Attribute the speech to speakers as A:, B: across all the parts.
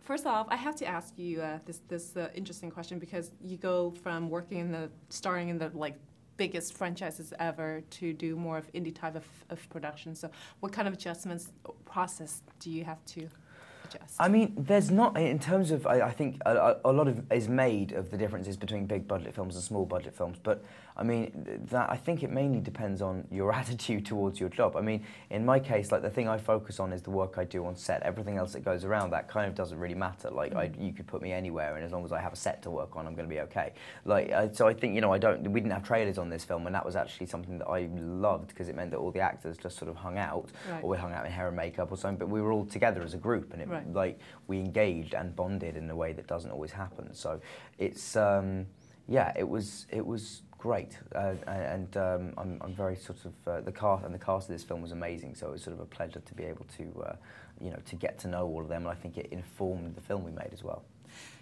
A: First off, I have to ask you this interesting question, because you go from starring in the biggest franchises ever to do more of indie type of production. So, what kind of adjustments process do you have to adjust?
B: I mean, there's not, in terms of, I think a lot of is made of the differences between big budget films and small budget films, but I mean, I think it mainly depends on your attitude towards your job. I mean, in my case, the thing I focus on is the work I do on set. Everything else that goes around that kind of doesn't really matter. You could put me anywhere, and as long as I have a set to work on, I'm going to be okay. So I think, we didn't have trailers on this film, and that was actually something that I loved, because it meant that all the actors just sort of hung out, or we hung out in hair and makeup or something, but we were all together as a group, and it, we engaged and bonded in a way that doesn't always happen. So it's, yeah, it was great, and I'm very sort of the cast of this film was amazing. So it was sort of a pleasure to be able to, to get to know all of them, and I think it informed the film we made as well.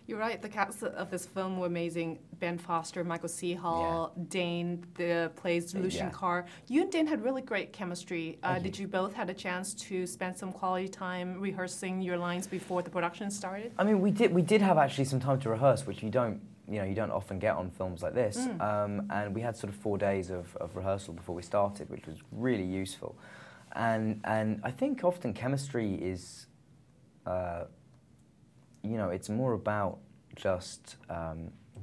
A: You're right. The cast of this film were amazing. Ben Foster, Michael C. Hall, Dane, the plays Lucian Carr. You and Dane had really great chemistry. Did you both had a chance to spend some quality time rehearsing your lines before the production started? I mean,
B: we did have actually some time to rehearse, which you don't often get on films like this. And we had sort of 4 days of rehearsal before we started, which was really useful. And I think often chemistry is, it's more about just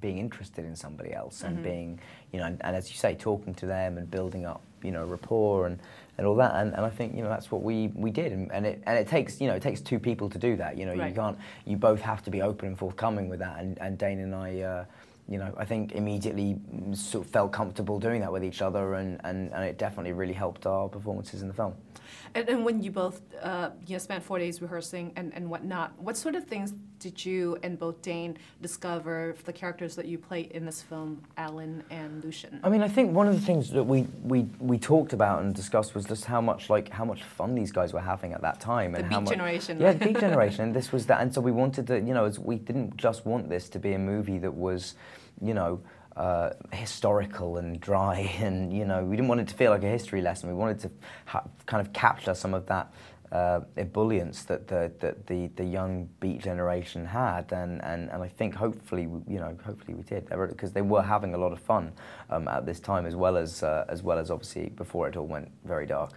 B: being interested in somebody else and being, and as you say, talking to them and building up, rapport and all that. And I think, that's what we did. And it takes, it takes two people to do that. You both have to be open and forthcoming with that. And Dane and I, I think immediately sort of felt comfortable doing that with each other, and it definitely really helped our performances in the film.
A: And when you both spent 4 days rehearsing and whatnot, what sort of things did you and both Dane discover for the characters that you play in this film, Alan and Lucian? I
B: mean, I think one of the things that we talked about and discussed was just how much fun these guys were having at that time, and
A: the Beat Generation.
B: Yeah, the Beat Generation. And this was that, and so we wanted to, we didn't just want this to be a movie that was, historical and dry, and we didn't want it to feel like a history lesson. We wanted to kind of capture some of that ebullience that the young Beat generation had, and I think hopefully we did, because they were having a lot of fun at this time, as well as obviously before it all went very dark.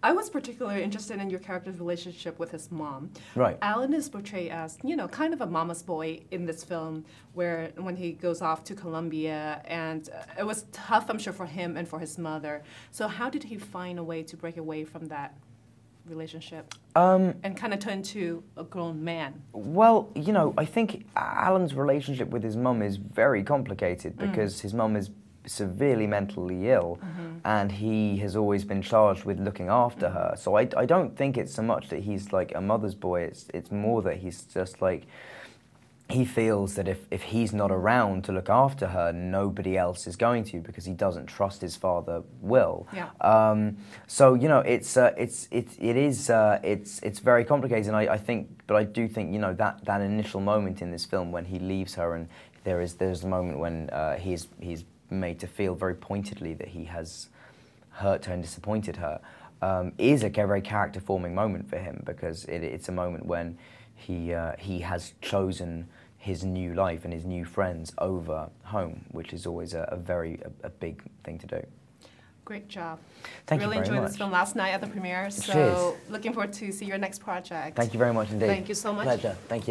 A: I was particularly interested in your character's relationship with his mom.
B: Right.
A: Alan is portrayed as kind of a mama's boy in this film, where when he goes off to Colombia, and it was tough, I'm sure, for him and for his mother. So how did he find a way to break away from that relationship and kind of turn into a grown man? Well,
B: I think Alan's relationship with his mum is very complicated, because his mum is severely mentally ill, and he has always been charged with looking after her. So I don't think it's so much that he's like a mother's boy, it's more that he's just like, he feels that if he's not around to look after her, nobody else is going to, because he doesn't trust his father will.
A: Yeah.
B: So it's very complicated, and I do think that initial moment in this film when he leaves her, and there's a moment when he's made to feel very pointedly that he has hurt her and disappointed her, is a very character-forming moment for him, because it's a moment when he has chosen his new life and his new friends over home, which is always a big thing to do.
A: Great job.
B: Thank you very much.
A: Really enjoyed this film last night at the premiere, so looking forward to see your next project.
B: Thank you very much indeed.
A: Thank you so much.
B: Pleasure. Thank you.